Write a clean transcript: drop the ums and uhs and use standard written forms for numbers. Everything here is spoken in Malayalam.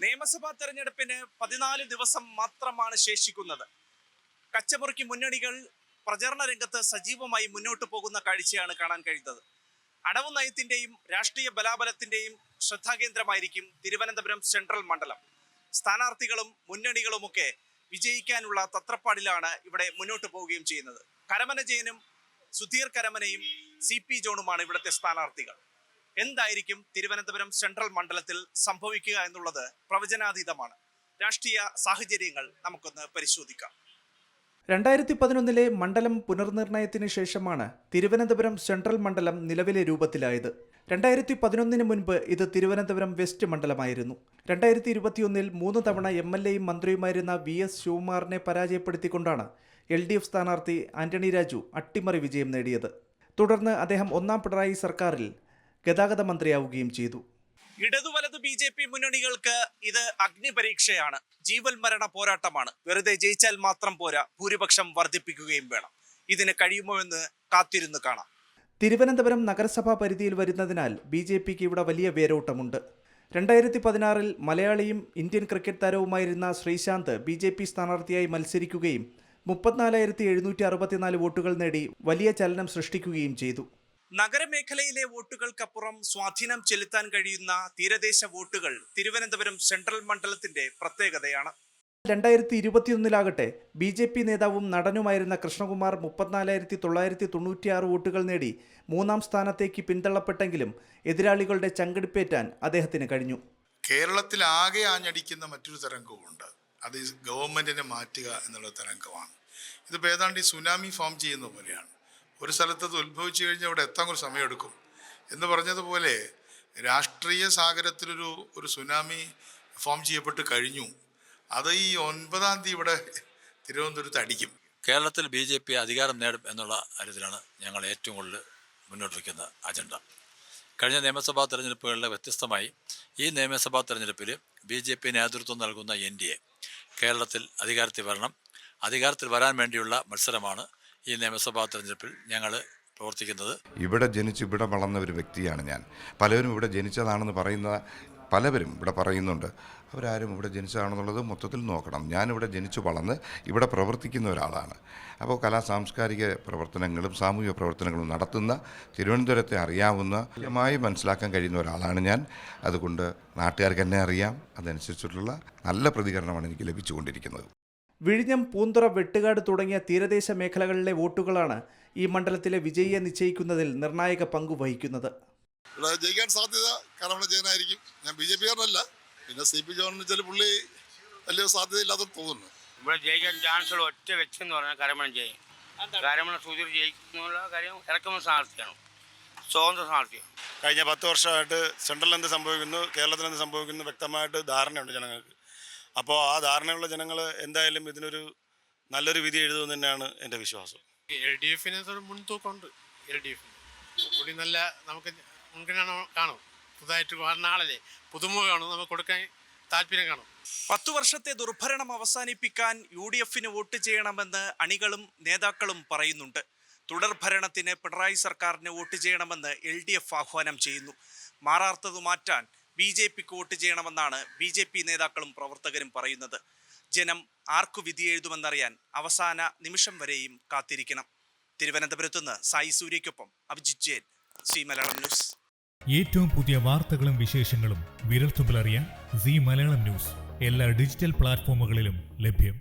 നിയമസഭാ തെരഞ്ഞെടുപ്പിന് 14 ദിവസം മാത്രമാണ് ശേഷിക്കുന്നത്. കച്ചമുറുക്കി മുന്നണികൾ പ്രചരണ രംഗത്ത് സജീവമായി മുന്നോട്ട് പോകുന്ന കാഴ്ചയാണ് കാണാൻ കഴിയുന്നത്. അടവ് നയത്തിന്റെയും രാഷ്ട്രീയ ബലാബലത്തിന്റെയും ശ്രദ്ധാകേന്ദ്രമായിരിക്കും തിരുവനന്തപുരം സെൻട്രൽ മണ്ഡലം. സ്ഥാനാർത്ഥികളും മുന്നണികളുമൊക്കെ വിജയിക്കാനുള്ള തത്രപ്പാടിലാണ് ഇവിടെ മുന്നോട്ട് പോവുകയും ചെയ്യുന്നത്. കരമന ജയനും സുധീർ കരമനയും CP ജോണുമാണ് ഇവിടുത്തെ സ്ഥാനാർത്ഥികൾ. എന്തായിരിക്കും തിരുവനന്തപുരം സെൻട്രൽ മണ്ഡലത്തിൽ സംഭവിക്കുക എന്നുള്ളത് പ്രവചനാതീതമാണ്. രാഷ്ട്രീയ സാഹചര്യങ്ങൾ നമുക്കൊന്ന് പരിശോധിക്കാം. 2011 മണ്ഡലം പുനർനിർണയത്തിന് ശേഷമാണ് തിരുവനന്തപുരം സെൻട്രൽ മണ്ഡലം നിലവിലെ രൂപത്തിലായത്. 2011 മുൻപ് ഇത് തിരുവനന്തപുരം വെസ്റ്റ് മണ്ഡലമായിരുന്നു. 2021 3 തവണ MLAയും മന്ത്രിയുമായിരുന്ന VS ശിവകുമാറിനെ പരാജയപ്പെടുത്തിക്കൊണ്ടാണ് LDF സ്ഥാനാർത്ഥി ആന്റണി രാജു അട്ടിമറി വിജയം നേടിയത്. തുടർന്ന് അദ്ദേഹം ഒന്നാം പിണറായി സർക്കാരിൽ ഗതാഗത മന്ത്രിയാവുകയും ചെയ്തു. ഇടതു വലതു BJP മുന്നണികൾക്ക് ഇത് അഗ്നിപരീക്ഷയാണ്. ജീവൽ മരണ പോരാട്ടമാണ്. വെറുതെ ജയിച്ചാൽ മാത്രം പോരാ, ഭൂരിപക്ഷം വർദ്ധിപ്പിക്കുകയും വേണം. ഇതിന് കഴിയുമോ എന്ന് കാത്തിരുന്ന് കാണാം. തിരുവനന്തപുരം നഗരസഭാ പരിധിയിൽ വരുന്നതിനാൽ BJPക്ക് ഇവിടെ വലിയ വേരോട്ടമുണ്ട്. 2016 മലയാളിയും ഇന്ത്യൻ ക്രിക്കറ്റ് താരവുമായിരുന്ന ശ്രീശാന്ത് BJP സ്ഥാനാർത്ഥിയായി മത്സരിക്കുകയും 34,764 വോട്ടുകൾ നേടി വലിയ ചലനം സൃഷ്ടിക്കുകയും ചെയ്തു. നഗരമേഖലയിലെ വോട്ടുകൾക്കപ്പുറം സ്വാധീനം ചെലുത്താൻ കഴിയുന്ന തീരദേശ വോട്ടുകൾ തിരുവനന്തപുരം സെൻട്രൽ മണ്ഡലത്തിന്റെ പ്രത്യേകതയാണ്. 2021 BJP നേതാവും നടനുമായിരുന്ന കൃഷ്ണകുമാർ 34,996 വോട്ടുകൾ നേടി 3ാം സ്ഥാനത്തേക്ക് പിന്തള്ളപ്പെട്ടെങ്കിലും എതിരാളികളുടെ ചങ്കടിപ്പേറ്റാൻ അദ്ദേഹത്തിന് കഴിഞ്ഞു. കേരളത്തിൽ ആകെ ആഞ്ഞടിക്കുന്ന മറ്റൊരു തരംഗവുമുണ്ട്. അത് ഗവൺമെന്റിനെ മാറ്റുക എന്നുള്ള തരംഗമാണ്. ഇതിപ്പോൾ ഏതാണ്ട് ഈ സുനാമി ഫോം ചെയ്യുന്ന പോലെയാണ്. ഒരു സ്ഥലത്ത് അത് ഉത്ഭവിച്ചു കഴിഞ്ഞാൽ അവിടെ എത്താൻ കുറച്ച് സമയമെടുക്കും എന്ന് പറഞ്ഞതുപോലെ രാഷ്ട്രീയ സാഗരത്തിലൊരു സുനാമി ഫോം ചെയ്യപ്പെട്ട് കഴിഞ്ഞു. അത് ഈ 9-ാം തീയതി ഇവിടെ തിരുവനന്തപുരത്ത് അടിക്കും. കേരളത്തിൽ BJP അധികാരം നേടും എന്നുള്ള കാര്യത്തിലാണ് ഞങ്ങൾ ഏറ്റവും കൂടുതൽ മുന്നോട്ട് വയ്ക്കുന്ന അജണ്ട. കഴിഞ്ഞ നിയമസഭാ തെരഞ്ഞെടുപ്പുകളിലെ വ്യത്യസ്തമായി ഈ നിയമസഭാ തെരഞ്ഞെടുപ്പിൽ BJP നേതൃത്വം നൽകുന്ന NDA കേരളത്തിൽ അധികാരത്തിൽ വരാൻ വേണ്ടിയുള്ള മത്സരമാണ് ഈ നിയമസഭാ തെരഞ്ഞെടുപ്പിൽ ഞങ്ങൾ പ്രവർത്തിക്കുന്നത്. ഇവിടെ ജനിച്ച് ഇവിടെ വളർന്ന ഒരു വ്യക്തിയാണ് ഞാൻ. പലരും ഇവിടെ ജനിച്ചതാണെന്ന് പലവരും ഇവിടെ പറയുന്നുണ്ട്. അവരാരും ഇവിടെ ജനിച്ചതാണെന്നുള്ളത് മൊത്തത്തിൽ നോക്കണം. ഞാനിവിടെ ജനിച്ചു വളർന്ന് ഇവിടെ പ്രവർത്തിക്കുന്ന ഒരാളാണ്. അപ്പോൾ സാംസ്കാരിക പ്രവർത്തനങ്ങളും സാമൂഹിക പ്രവർത്തനങ്ങളും നടത്തുന്ന തിരുവനന്തപുരത്തെ അറിയാവുന്നമായി മനസ്സിലാക്കാൻ കഴിയുന്ന ഒരാളാണ് ഞാൻ. അതുകൊണ്ട് നാട്ടുകാർക്ക് എന്നെ അറിയാം. അതനുസരിച്ചിട്ടുള്ള നല്ല പ്രതികരണമാണ് എനിക്ക് ലഭിച്ചുകൊണ്ടിരിക്കുന്നത്. വിഴിഞ്ഞം, പൂന്തുറ, വെട്ടുകാട് തുടങ്ങിയ തീരദേശ മേഖലകളിലെ വോട്ടുകളാണ് ഈ മണ്ഡലത്തിലെ വിജയിയെ നിശ്ചയിക്കുന്നതിൽ നിർണായക പങ്കു വഹിക്കുന്നത്. ഇവിടെ ജയിക്കാൻ സാധ്യത കരമന ജയനായിരിക്കും. ഞാൻ BJP കാരനല്ല. പിന്നെ CP ജോണിന് വെച്ചാൽ പുള്ളി വലിയ സാധ്യതയില്ലാതെന്ന് തോന്നുന്നു. ഇവിടെ ജയിക്കാൻ ചാൻസുള്ള ഒറ്റ വ്യക്തി എന്ന് പറഞ്ഞാൽ കരമന ജയം. കരമന സുധീർ ജയിക്കുന്നുള്ള കാര്യം ഇറക്കുമതി സ്ഥാനാർത്ഥിയാണ്, സ്വതന്ത്ര സ്ഥാനാർത്ഥിയാണ്. കഴിഞ്ഞ 10 വർഷമായിട്ട് സെൻട്രലിൽ എന്ത് സംഭവിക്കുന്നു, കേരളത്തിൽ എന്ത് സംഭവിക്കുന്നു വ്യക്തമായിട്ട് ധാരണയുണ്ട് ജനങ്ങൾക്ക്. അപ്പോൾ ആ ധാരണയുള്ള ജനങ്ങൾ എന്തായാലും ഇതിനൊരു നല്ലൊരു വിധി എഴുതുമെന്ന് തന്നെയാണ് എൻ്റെ വിശ്വാസം. LDFന് മുൻതൂക്കമുണ്ട്. LDF കൂടി നല്ല നമുക്ക് മുൻഗണന കാണും. പുതുതായിട്ട് വരുന്ന ആളല്ലേ, പുതുമുഖമാണ്, നമുക്ക് കൊടുക്കാൻ താല്പര്യം കാണും. 10 വർഷത്തെ ദുർഭരണം അവസാനിപ്പിക്കാൻ UDFന് വോട്ട് ചെയ്യണമെന്ന് അണികളും നേതാക്കളും പറയുന്നുണ്ട്. തുടർഭരണത്തിന് പിണറായി സർക്കാരിന് വോട്ട് ചെയ്യണമെന്ന് LDF ആഹ്വാനം ചെയ്യുന്നു. മാറാത്തത് മാറ്റാൻ BJPക്ക് വോട്ട് ചെയ്യണമെന്നാണ് BJP നേതാക്കളും പ്രവർത്തകരും പറയുന്നത്. ജനം ആർക്കു വിധി എഴുതുമെന്നറിയാൻ അവസാന നിമിഷം വരെയും കാത്തിരിക്കണം. തിരുവനന്തപുരത്തുനിന്ന് സായി സൂര്യയ്ക്കൊപ്പം അഭിജിത് ജെയിൻ, മലയാളം ന്യൂസ്. ഏറ്റവും പുതിയ വാർത്തകളും വിശേഷങ്ങളും വിരൽത്തുമ്പിലറിയാൻ മലയാളം ന്യൂസ് എല്ലാ ഡിജിറ്റൽ പ്ലാറ്റ്ഫോമുകളിലും ലഭ്യം.